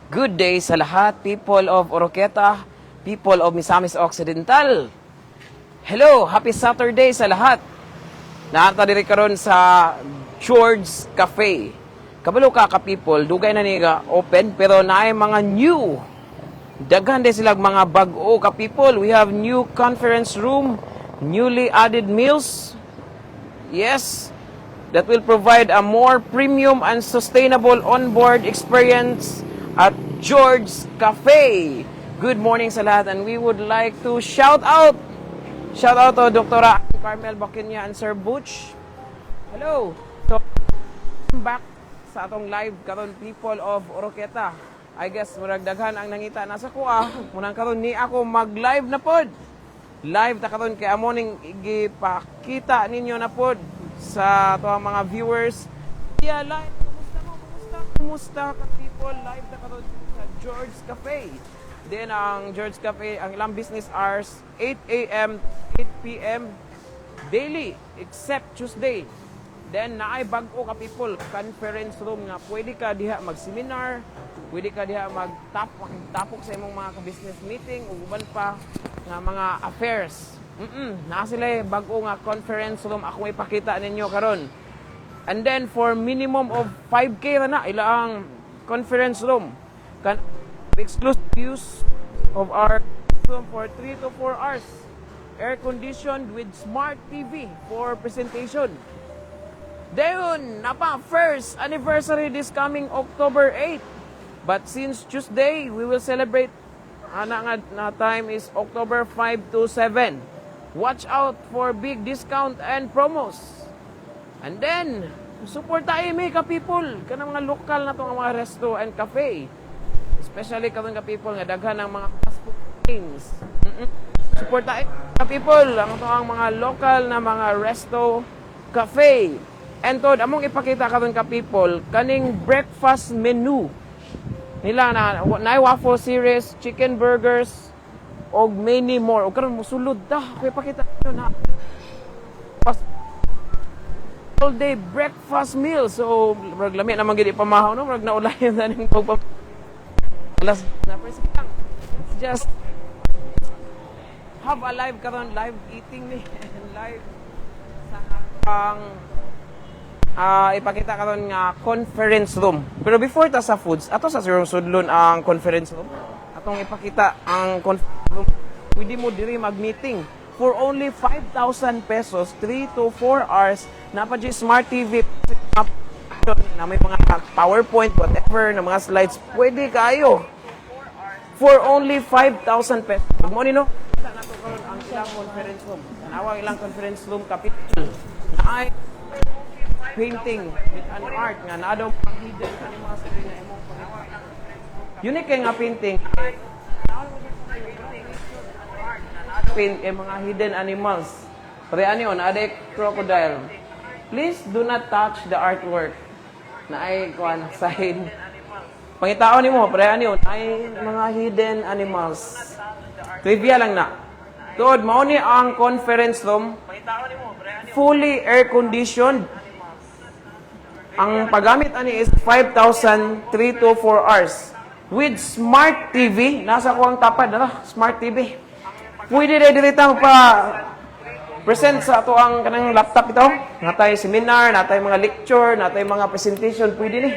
Good day sa lahat, people of Oroqueta, people of Misamis Occidental. Hello, happy Saturday sa lahat. Naanta diri karon sa George's Cafe. Kabalo ka people, dugay na niga open pero naay mga new. Daghan din sila mga bag-o ka people. We have new conference room, newly added meals. Yes, that will provide a more premium and sustainable onboard experience at George's Cafe. Good morning sa lahat, and we would like to shout out to Dr. Carmel Baquinia and Sir Butch. Hello. So, welcome back sa atong live karon people of Oroqueta. I guess murag daghan ang nangita nasa kuha. Munang karon ni ako mag-live na pod. Live ta karon kay amo ning igipakita ninyo na pod sa ato mga viewers. Yeah, live. Kumusta ka people? Live ta karon sa George's Cafe. Then ang George's Cafe, ang ilang business hours 8 a.m. 8 p.m. daily except Tuesday. Then naay bag-o ka people, conference room nga pwede ka diha mag-seminar, pwede ka diha magtapok sa imong mga business meeting ug uban pa nga mga affairs. Naa sila bag-o nga conference room ako ipakita ninyo karon. And then for minimum of 5K ra na ila ang conference room. Can exclusive use of our room for 3 to 4 hours. Air conditioned with smart TV for presentation. Dayon, napa first anniversary this coming October 8. But since Tuesday, we will celebrate na time is October 5 to 7. Watch out for big discount and promos. And then, support tayo may ka people, kanang mga lokal na tong mga resto and cafe. Especially kanang ka people nga daghan ng mga fast food chains. Support tayo ka people, ang mga lokal na mga resto, cafe. And to, among ipakita karon ka people, kaning breakfast menu nila na waffle series, chicken burgers, og many more. O karon mosulod ta, ako ipakita nyo na all day breakfast meal. So, rag lami naman gid ipamahaw no, rag naulayan na ning pagpap. Alas na first lang. Let's just have a live karon, live eating ni live sa ipakita karon nga conference room. Pero before ta sa foods, ato sa sudlon ang conference room. Atong ipakita ang conference room. Pwede mo diri mag-meeting for only 5,000 pesos, 3 to 4 hours. Napa di smart TV na may mga PowerPoint, whatever, na mga slides. Pwede kayo. For only 5,000 pesos. Good morning, no? Kita na ito karon ang ilang conference room. Tanawang ilang conference room capital. Na ay painting with an art nga na daw pang hidden ani mga sa na imong pangita. Unique nga painting. Paint kay mga hidden animals. Pare ani on ade crocodile. Please do not touch the artwork. Na ay kuan side. Pangitaon nimo pare ani on ay mga hidden animals. Trivia lang na. Tuod mao ni ang conference room. Fully air conditioned. Ang paggamit ani is 5,000 3 to 4 hours. With smart TV, nasa ko ang tapad na smart TV. Pwede na dirita pa present sa ato ang kanang laptop ito. Natay seminar, natay mga lecture, natay mga presentation, pwede ni.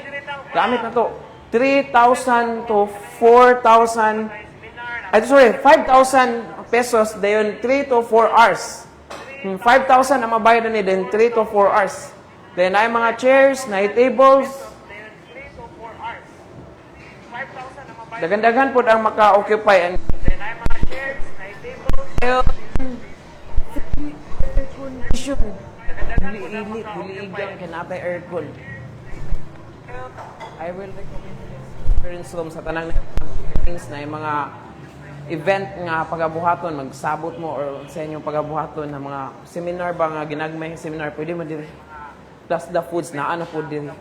Gamit na to. 3,000 to 4,000, 5,000 pesos dayon 3 to 4 hours. 5,000 ang mabayad ni then 3 to 4 hours. Then ay mga chairs, na tables. Dagan-dagan po ang maka-occupy. Then ay mga chairs, na tables. Air condition. Dili-init, dili-igang kanapay aircon. I will recommend this conference room sa tanang things na yung mga event nga pagabuhaton, magsabot mo or sa inyong pagabuhaton na mga seminar ba nga ginagmay seminar, pwede mo diri. Plus the foods na ano po din.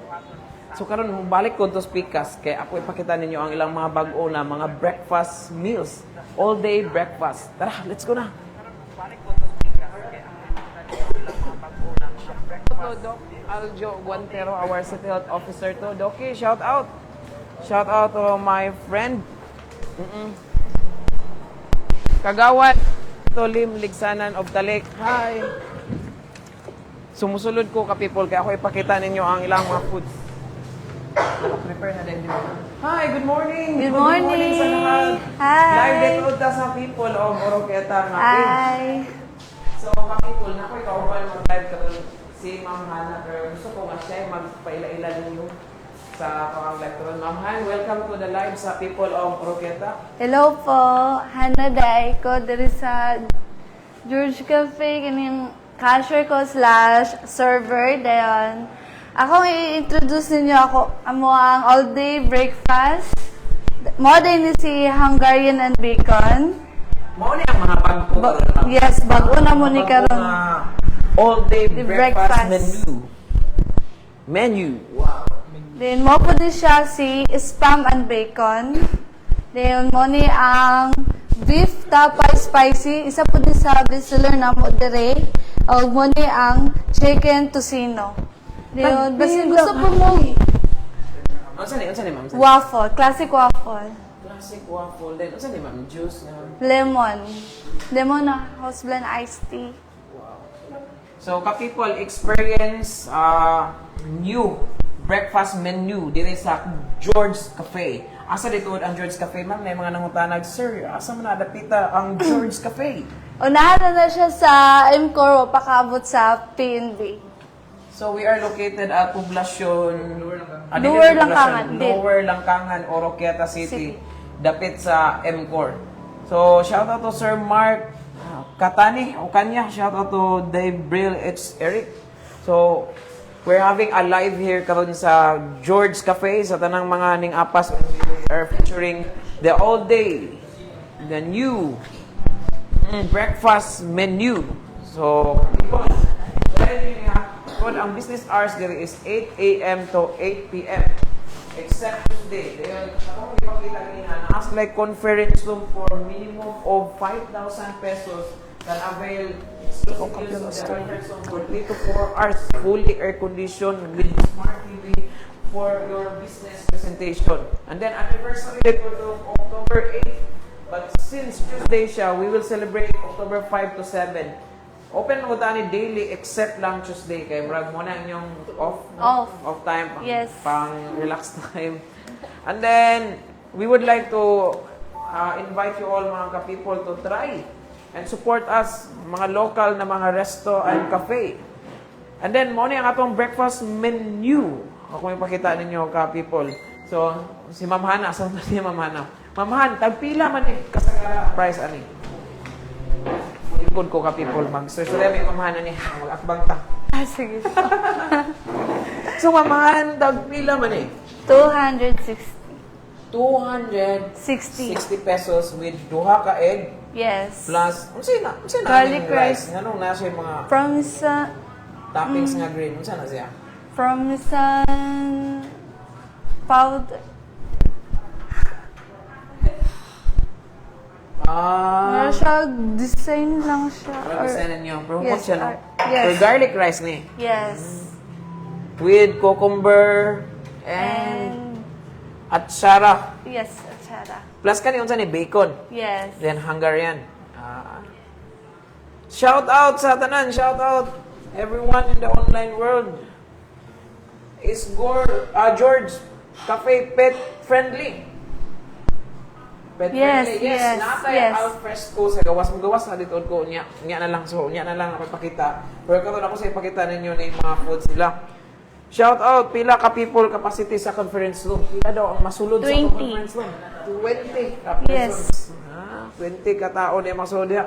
So karon balik ko to speakers kay ako ipakita ninyo ang ilang mga bag-o na mga breakfast meals. All day breakfast. Tara, let's go na. Doc Aljo Guantero, our City Health Officer to. Doki, shout out. Shout out to my friend. Kagawad Tolim Ligsanan of Talik. Hi. Sumusulod ko ka people kaya ako ipakita ninyo ang ilang mga foods. Naka-prepare na din. Hi, good morning. Good morning. Sa lahat. Hi. Live dito ta sa people of Oroqueta nga page. Hi. So, ka people, na ko ikaw mag-live ka doon si Ma'am Hana. Pero gusto ko nga siya magpaila-ila ninyo sa pang-live ko doon. Ma'am Han, welcome to the live sa people of Oroqueta. Hello po. Hana Day ko diri sa George Cafe kining cashier ko / server dayon. Ako i-introduce ninyo ako amo ang all-day breakfast. Mo din ni si Hungarian and Bacon. Mao ni ang mga pagpukaron. Yes, bago na mo ni karon. All-day The breakfast breakfast. menu. Wow. Then mo po din siya si spam and bacon. Then mo ni ang beef tapay spicy. Isa po din sa bestseller na mo dire. O mo ni ang chicken tocino. Then basin gusto po mo Unsa ni ma'am? waffle, classic waffle. Classic waffle din. Unsa ni ma'am? Juice na. Lemon. Lemon na house blend iced tea. So, ka-people, experience new breakfast menu dito sa George's Cafe. Asa dito ang George's Cafe, ma'am? May mga nangutanag, sir, asa man nadapita ang George's Cafe? Unahan na siya sa MCOR pakabot sa PNB. So, we are located at Poblacion... Lower Langkangan. Lower Langkangan, Oroquieta City. Dapit sa MCOR. So, shout out to Sir Mark Katani o kanya. Shout out to Dave Brill, it's Eric. So, we're having a live here karon sa George's Cafe sa tanang mga ning apas. We are featuring the all day, the new breakfast menu. So, ang business hours there is 8 a.m. to 8 p.m. Except Tuesday. Dahil ako ipakita kanina, na-ask like conference room for minimum of 5,000 pesos can avail exclusive use of the conference room for 3 to 4 hours, fully air-conditioned with smart TV for your business presentation. And then anniversary date for October 8. But since Tuesday siya, we will celebrate October 5 to 7. Open mo tani daily except lang Tuesday kay murag mo na inyong off time pang relax time. And then we would like to invite you all mga ka-people to try and support us mga local na mga resto and cafe. And then mo ni ang atong breakfast menu. Ako may pakita ninyo ka-people. So si Ma'am Hana, sa si Ma'am Hana. Ma'am Han, tagpila man ni kasagara price ani? Ikod ko ka people mag-search. So, may mamahanan ni mag-akbang ta. Sige. So, mamahan, tagpila man eh. 260. 260 pesos with duha ka egg. Yes. Plus, unsay na Garlic rice. Nganong nasa yung mga From toppings nga green. Unsa na siya? powder. Meron siya, design lang siya. Design niyo. Pero Yes, siya, no? yes. For garlic rice ni. Yes. With cucumber and atsara. Yes, atsara. Plus kani unsa ni bacon. Yes. Then Hungarian. Shout out sa tanan, shout out everyone in the online world. Is George Cafe pet friendly? Pet friendly. Yes, natay al fresco sa gawas na dito ko nya na lang ako ipakita. Pero karon ako sa ipakita ninyo na yung mga foods nila. Shout out pila ka people capacity sa conference room. Pila daw ang masulod sa conference room? 20 ka persons. 20 ka tao na masulod diha.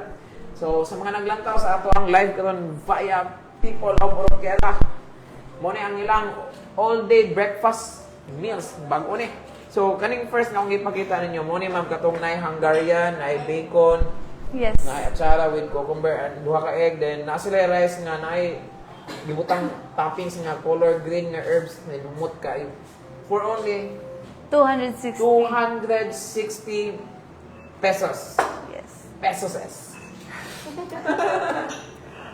So sa mga naglantaw sa ato ang live karon via people of Oroqueta. Mo ni ang ilang all day breakfast meals bag-o ni. So kaning first nga akong ipakita ninyo mo ni ma'am katong nay Hungarian, nay bacon, yes, nay atsara with cucumber and duha ka egg, then na sila rice nga nay gibutang toppings nga color green nga herbs na lumot kayo. For only 260 pesos. Yes. Pesos.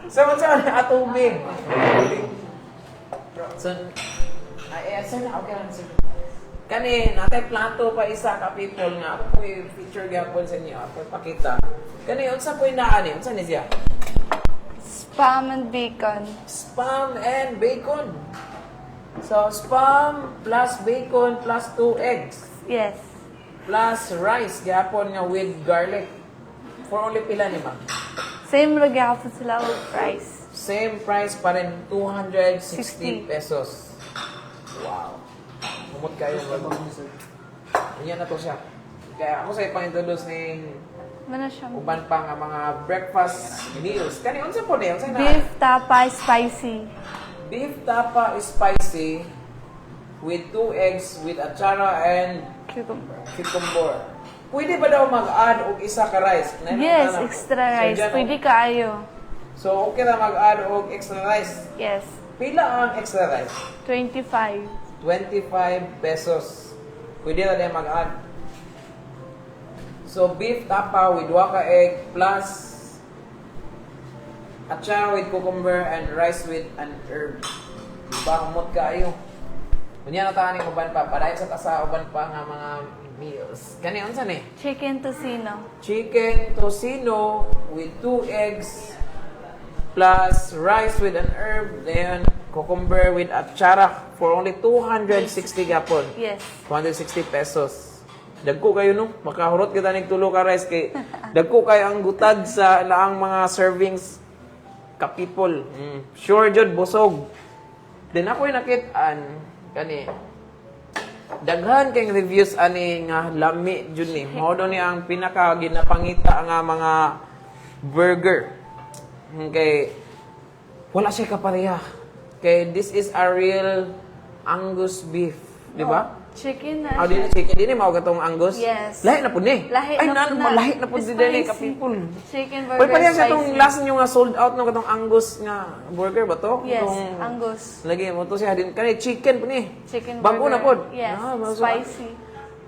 So what's on atubig? So sir na okay lang sir. Kani, natay plato pa isa ka people nga. Ako po feature gapon sa inyo. Ako pakita. Kani, unsa po inaani? Unsa ni siya? Spam and bacon. Spam and bacon. So, spam plus bacon plus 2 eggs. Yes. Plus rice gapon nga with garlic. For only pila ni ma'am? Same lagi ako sila with price. Same price pa rin, 260 60. pesos. Wow. Humot kayo. Yan na to siya. Kaya ako sa ipang-introduce ng Ano siya? uban pa nga mga breakfast meals. Kani, unsa po na? Unsa na? Beef tapa spicy. Beef tapa spicy with 2 eggs with achara and Cucumber. cucumber. Pwede ba daw mag-add og isa ka rice? Yes, extra rice. Pwede kaayo. So, okay na mag-add og extra rice. Yes. Pila ang extra rice? 25. 25 pesos. Pwede na din mag-add. So, beef tapa with waka egg plus achara with cucumber and rice with an herb. Diba? Humot kayo. Kunya na tahaning uban pa. Padayon sa tasa uban pa nga mga meals. Kani, unsa ni? Chicken tocino. Chicken tocino with 2 eggs plus rice with an herb, then cucumber with achara for only 260 gapon. Yes. 260 pesos. Dagko kayo no? Makahurot kita ning tulo ka rice kay dagko kayo ang gutad sa laang mga servings ka people. Sure jud busog. Then ako'y nakitaan kani daghan kay reviews ani nga lami jud ni. Mao daw ni ang pinaka ginapangita nga mga burger. Kay wala siya kapareha. Kay this is a real Angus beef, di ba? Chicken na Ah, di siya. na chicken, di na mao katong Angus. Yes. Lahi na pud ni. Lahi Ay, na pud na. lahi na pud di dali ka Spicy. people. Chicken Pwede burger pa rin sa itong spicy. last nyo nga sold out no katong Angus nga burger ba to? Yes, Itong- Angus. Lagi mo to siya din kani chicken po ni. Chicken Bago burger. na pod. Yes, bago- spicy.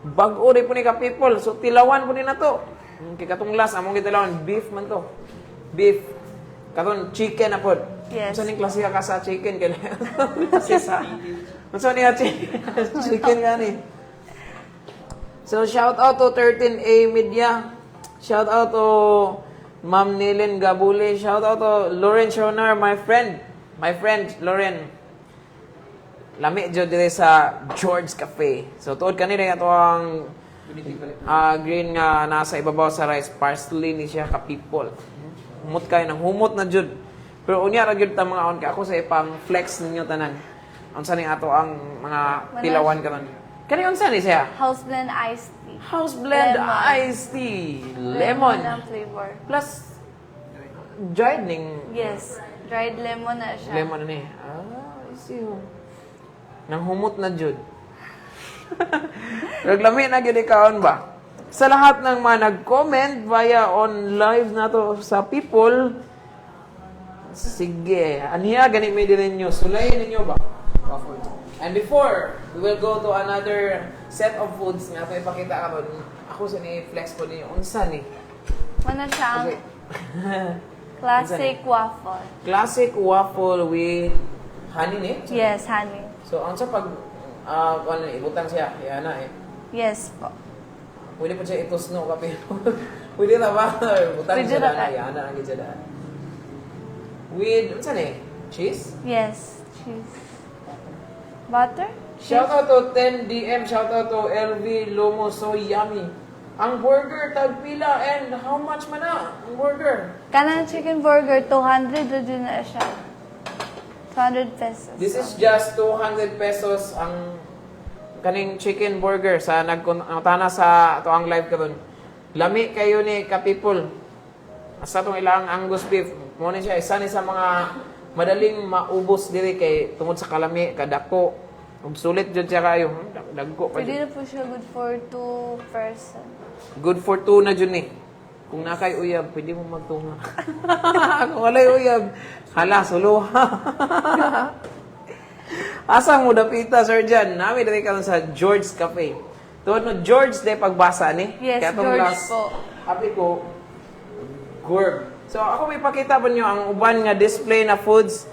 Bago rin po ni ka people. So tilawan po ni na to. Kay katong last among gitilawan beef man to. Beef. Katong chicken na pod. Yes. Unsa ning klase ka sa chicken kay? Kasi sa unsa ni chicken? Chicken gani. So shout out to 13A Media. Shout out to Ma'am Nilin Gabuli. Shout out to Lauren Shonar, my friend. My friend Lauren. Lami jud dire sa George Cafe. So tuod kanina ato ang green nga nasa ibabaw sa rice parsley ni siya ka people. Humot kay nang humot na jud. Pero unya ra gyud ta mga on kay ako sa ipang flex ninyo tanan. Unsa ni ato ang mga pilawan karon. Kani unsa ni siya? House blend iced tea. House blend Lemon. iced tea. Lemon. ang flavor. Plus dried ning Yes. Dried lemon na siya. lemon ni. I see. Nang humot na jud. Reglami na gyud ikaon ba? Sa lahat ng mga nag-comment via on live nato sa people, sige, aniya gani may din ninyo. Sulayin ninyo ba? And before we will go to another set of foods nga ako ipakita karon. Ako sa ni flex ko ni unsa ni. Ano siya ang Okay. classic waffle. Classic waffle with honey ni. Yes, honey. So unsa pag ano ibutang siya, yan na eh. Yes po. Pwede pa siya itusno ka pero pwede na ba? Butang Pwede siya na na, ka. yan na ang siya na. With unsa ni? Cheese? Yes. Cheese. Butter? Shout out to 10DM, shout out to LV Lomo, so yummy. Ang burger tagpila and how much man na ang burger? Kanang chicken burger, 200 na din na siya. 200 pesos. This is just 200 pesos ang kaning chicken burger sa nagkuntana sa ato ang live karon. Lami kayo ni ka people. Asa tong ilang Angus beef. Mo ni siya isa ni sa mga madaling maubos diri kay tungod sa kalami kadako. Ug sulit jud siya kayo. Dagko pa Pwede jud. na po siya good for 2 person. Good for 2 na jud ni. Kung nakay uyab, pwede mo magtunga. Kung walay uyab, hala, sulo. Asa mo dapita, Sir Jan? Nami dali ka lang sa George Cafe. Tuwad no, George, day pagbasa ni. Yes, Kaya tong George last, po. Happy ko, Gorb. So, ako may pakita po nyo ang uban nga display na foods,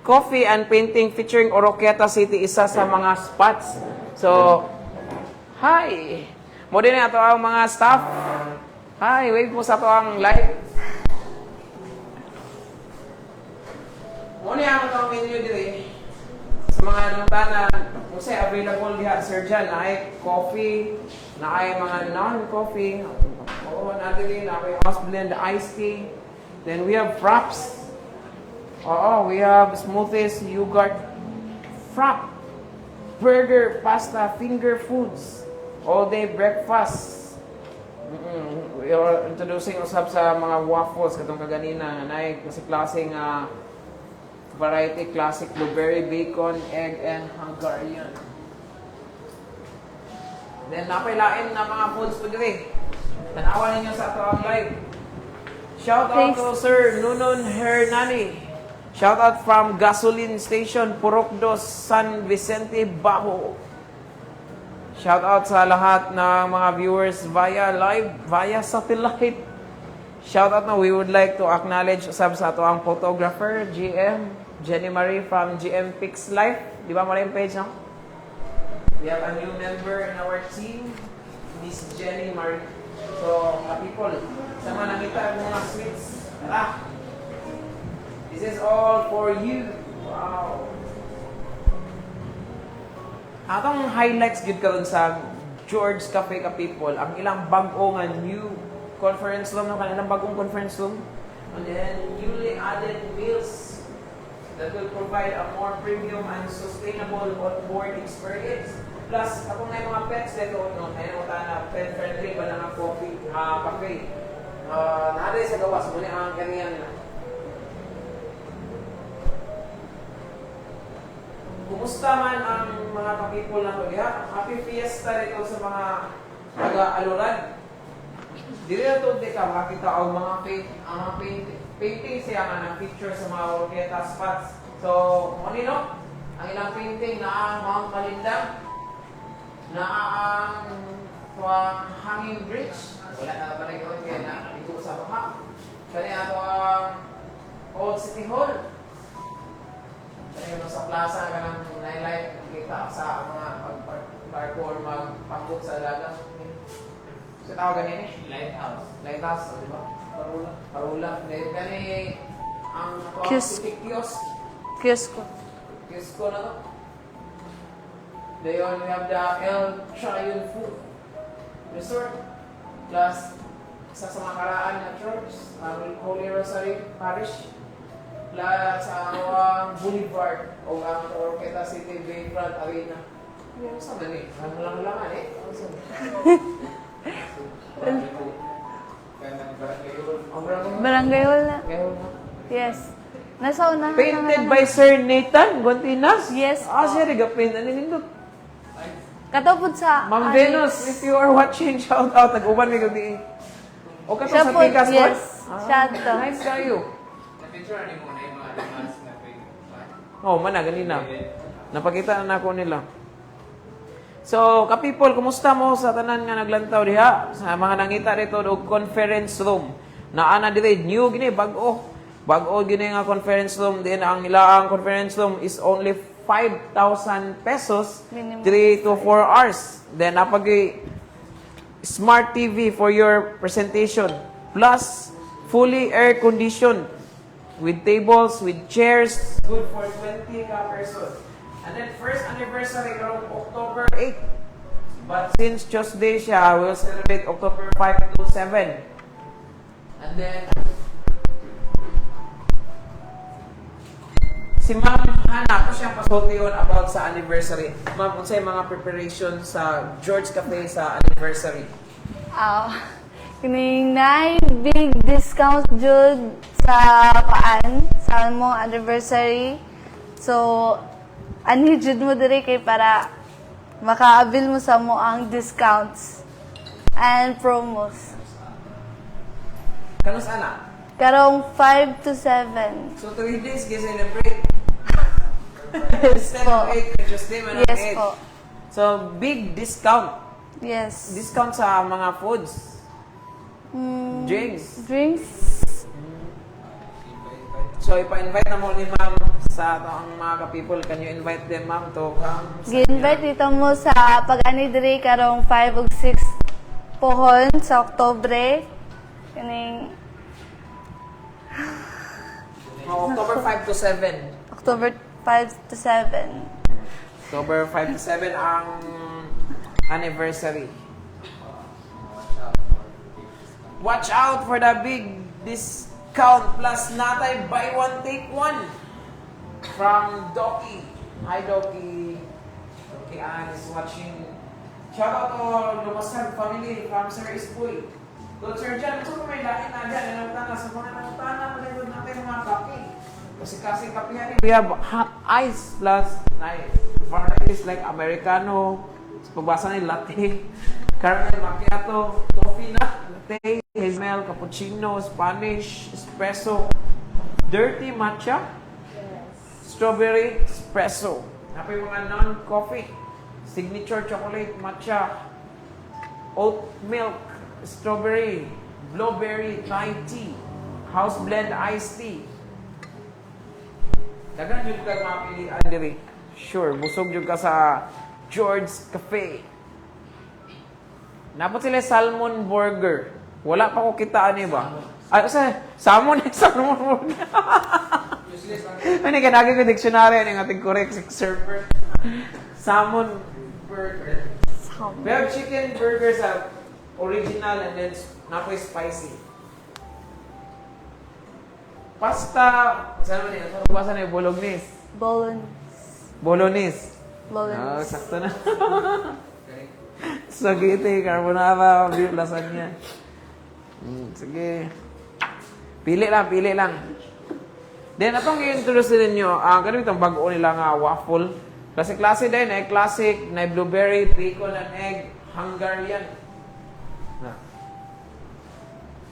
coffee and painting featuring Oroquieta City, isa sa mga spots. So, Hi! Mo din ato ang mga staff. Hi, wave mo sa ato ang live. Mo ni ang atong menu diri. Sa mga nangtanan, kung say available diha Sir Jan, na ay coffee, na ay mga non-coffee. Oo, na diri na ay house blend iced tea. Then we have fraps. Oo, we have smoothies, yogurt, frap, burger, pasta, finger foods, all day breakfast. We are introducing usab sa mga waffles katong kaganina na kasi klaseng variety, classic blueberry, bacon, egg, and Hungarian. Then napailain na mga foods po diri. Tanawan ninyo sa ato ang live. Shout out to Sir Nunon Hernani. Shout out from Gasoline Station, Purokdos, San Vicente, Bajo. Shout out sa lahat ng mga viewers via live, via satellite. Shout out na we would like to acknowledge usab sa ato ang photographer, GM, Jenny Marie from GM Pix Life. Di ba mo rin page, no? We have a new member in our team, Miss Jenny Marie. So, people, sama nakita ang mga sweets. Tara! This is all for you. Wow! Atong highlights gid karon sa George Cafe ka people, ang ilang bag-o nga new conference room, no kanilang bagong conference room, and then newly added meals that will provide a more premium and sustainable on-board experience. Plus, atong na mga pets dito, no, kaya mo na pet-friendly ba na coffee, cafe. Naaday sa gawas, muli ang kaniyan nila. Kumusta man ang mga ka-people na to diha? Happy Fiesta dito sa mga taga-Aluran. Dili na to di ka makakita ang mga painting siya nga ng picture sa mga orketa spots. So, kanino? Ang ilang painting na ang Mount Malindang, na ang hanging bridge. Wala na ba nag-iwan kaya na dito sa baha. Kaya ito ang Old City Hall. Kaya sa plaza ka ng nightlife, kita sa mga pag-parkour, magpangkot sa dagat. Sa tao ganyan eh? Lighthouse. Lighthouse, di ba? Parula. Parula. Gani ang kiosk. Kiosk na to. Dayon, we have the El Triunfo Resort. Plus, isa sa mga karaan na church, Holy Rosary Parish. Plus, ang Boulevard o ang Orqueta City Bayfront Arena. Yan, saan na eh? Ang lang-langan eh. Barangay Hall na. Yes. Nasa unahan Painted by Sir Nathan Gontinas? Yes. Siya rin paint. Ano nindot? Katapod sa... Ma'am Venus, if you are watching, shout out. Nag-uban may gabi. O ka to Siya sa po, Pikas yes. Court? Siya to. Nice kayo. Na-picture ni mo na yung mga advance na Oh, mana, ganina. Napakita na ako nila. So, ka-people, kumusta mo sa tanan nga naglantaw diha? Sa mga nangita dito, og conference room. Naana dito, new gini, bago. Bago gini nga conference room. Then, ang ilaang conference room is only 5,000 pesos, Minimum. 3 to 4 hours. Then, napag smart TV for your presentation. Plus, fully air-conditioned. With tables, with chairs, good for 20 ka person. And then first anniversary karong October 8. But since Tuesday siya, we'll celebrate October 5 to 7. And then si Ma'am Hana, ako siyang pasulti yun about sa anniversary. Ma'am, unsay mga preparation sa George Cafe sa anniversary? Kining na big discount jud sa sa mong anniversary. So, ani jud mo diri kay para makaabil mo sa mo ang discounts and promos. Kanus ana? Karong 5 to 7. So 3 days kasi celebrate. Yes Instead po. of 8, Tuesday man ang Yes 8. po. So, big discount. Yes. Discount sa mga foods. Drinks. Drinks. So, ipa-invite na mo ni ma'am sa ang mga ka-people. Can you invite them, ma'am, to come? Gi-invite dito mo sa pag-ani diri karong 5 ug 6 pohon sa Oktobre. Kaning October 5 to 7. October 5 to 7. October 5 to 7 ang anniversary. Watch out for the big discount plus natay buy one take one from Doki. Hi Doki. Doki Ann is watching. Shout out to Lumasan family from Sir Ispoy. Good Sir John, ito may lain na dyan. Nanagtana sa mga nanagtana, managod natin mga kape. Kasi kape we have hot ice plus varieties like Americano, pagbasa ni latte, caramel macchiato, coffee nut, latte, hazelnut, cappuccino, Spanish, espresso, dirty matcha, strawberry, espresso. Napay mga non-coffee, signature chocolate, matcha, oat milk, strawberry, blueberry, Thai tea, house blend iced tea. Dagan jud ka mapilian diri. Sure, busog jud ka sa George's Cafe. Napot sila salmon burger. Wala pa ko kita ani ba? Ay, salmon burger. Ano ka naging ko dictionary ang ating correct server. Salmon burger. We have chicken burgers sa original and then napoy spicy. Pasta, saan mo niya? Saan mo basa na yung bolognese? Bolognese. Oh, sakto na. Spaghetti, carbonara, lasagna. Sige. Pili lang. Then, atong i-introduce ninyo, ganun itong bago nila nga waffle. Klase din, classic, na blueberry, bacon and egg, Hungarian.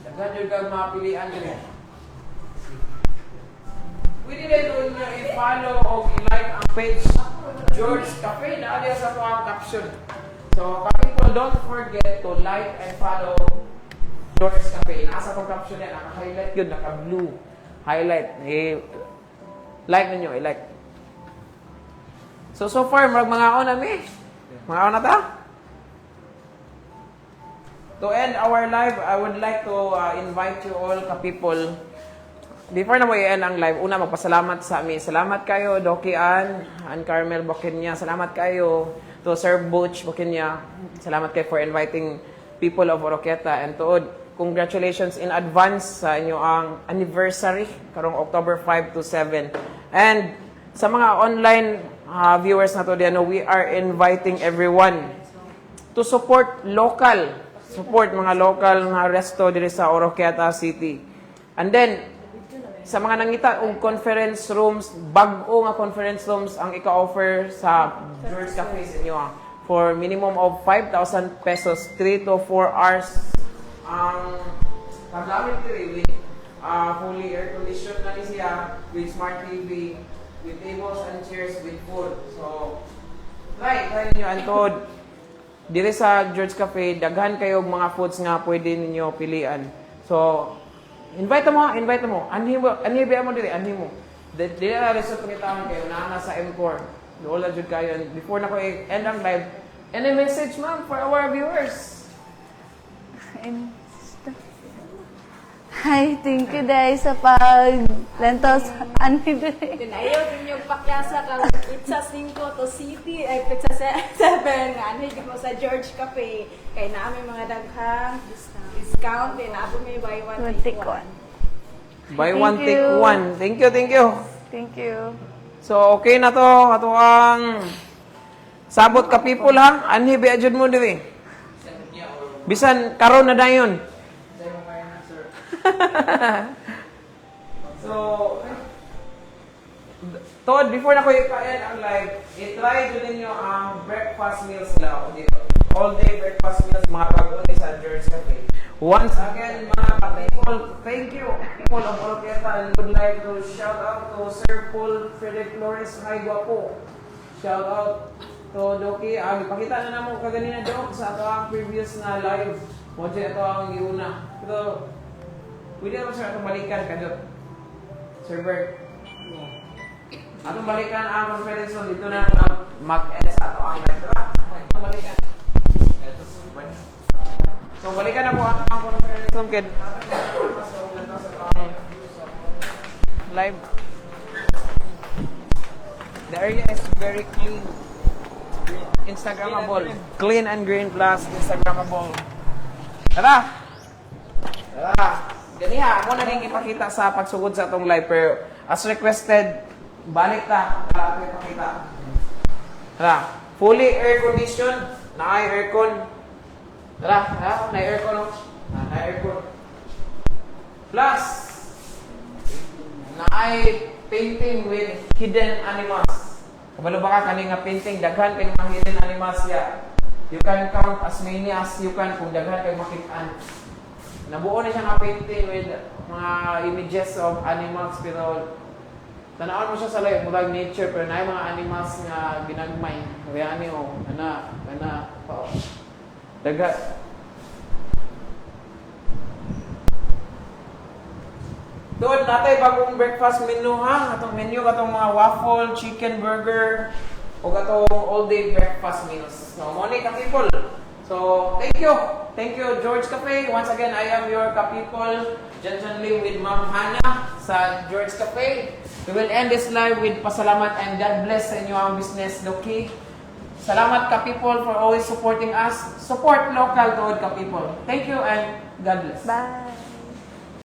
Dagan yung kang mapilian nyo. Pwede rin nyo i-follow o i-like ang page George's Cafe na alias sa ang caption. So, people, don't forget to like and follow George's Cafe. Nasa pang caption yan, naka-highlight yun, naka-blue. Highlight. I-like ninyo, i-like. So far, mga on na mi. Mga on na ta? To end our live, I would like to invite you all ka-people. Before na mo i-end ang live, una magpasalamat sa amin. Salamat kayo, Doki Ann Carmel Boquinya. Salamat kayo to Sir Butch Boquinya. Salamat kayo for inviting people of Oroquieta. And to congratulations in advance sa inyo ang anniversary karong October 5 to 7. And sa mga online viewers na to, we are inviting everyone to support mga local na resto diri sa Oroquieta City. And then, sa mga nangita og conference rooms, bag-o nga conference rooms ang ika-offer sa George's Cafe sa inyo for minimum of 5,000 pesos, 3 to 4 hours ang paglamit diri with fully air conditioned na siya, with smart TV, with tables and chairs with food. So, try ninyo antod diri sa George's Cafe, daghan kayo og mga foods nga pwede ninyo pilian. So, invite mo. Anhi mo diri, anhi mo. Dili na resort pangitahan kayo na sa M4. Doon jud kayo. Before na ko end ang live, any message ma'am for our viewers? Hi, thank you guys sa pag-lentos ani diri. Tinayaw din yung pakyasa ka pizza 5 to city ay pizza 7 ano hindi mo sa George Cafe kay naami mga daghang discount din abo may buy one take one. Buy Thank one, you. take one. Thank you. Thank you. So, okay na to. Ato ang sabot ka people ha. Anhi ba jud mo diri? Bisan karon na dayon. So, Todd, before na ko i-end ang live, i-try nyo ninyo ang breakfast meals nila. All day breakfast meals, mga pag-uni sa George's Cafe. Once again, mga people, thank you. People of Oroquieta, and would like to shout out to Sir Paul Frederick Flores. Hi, guwapo. Shout out to Doki. Ipakita na naman kaganina, Dok, sa ito ang previous na live. Mojo ito ang iuna. Pero, pwede naman siya itong balikan ka, Dok. server. Atong balikan ang conference room dito na mag-end sa ato ang live. Atong balikan. So balikan na po ang conference room kid. Live. The area is very clean. Instagrammable. Clean and green plus Instagrammable. Tara! Tara! Ganiha, ako na rin ipakita sa pagsugod sa atong live. Pero as requested, balik ta. Tara, ito ipakita. Tara, fully air conditioned. Na-ay aircon. Tara, na-aircon. Na-aircon. Plus, na-ay painting with hidden animals. Kabalo ba ka kaning nga painting, daghan kay mga hidden animals ya. You can count as many as you can kung daghan kay makit-an. Nabuo na siya nga painting with mga images of animals pero tanawon mo siya sa live, murag nature pero na mga animals nga ginagmay. Kaya o, ana, pa. Dagat. Doon natay bagong breakfast menu ha. Atong menu katong mga waffle, chicken burger, o katong all-day breakfast meals. So, morning ka people. So, thank you. Thank you, George Cafe. Once again, I am your ka-people, Jan Lim with Ma'am Hannah sa George Cafe. We will end this live with pasalamat and God bless sa inyo ang business, Loki. Salamat ka-people for always supporting us. Support local to ka-people. Thank you and God bless. Bye.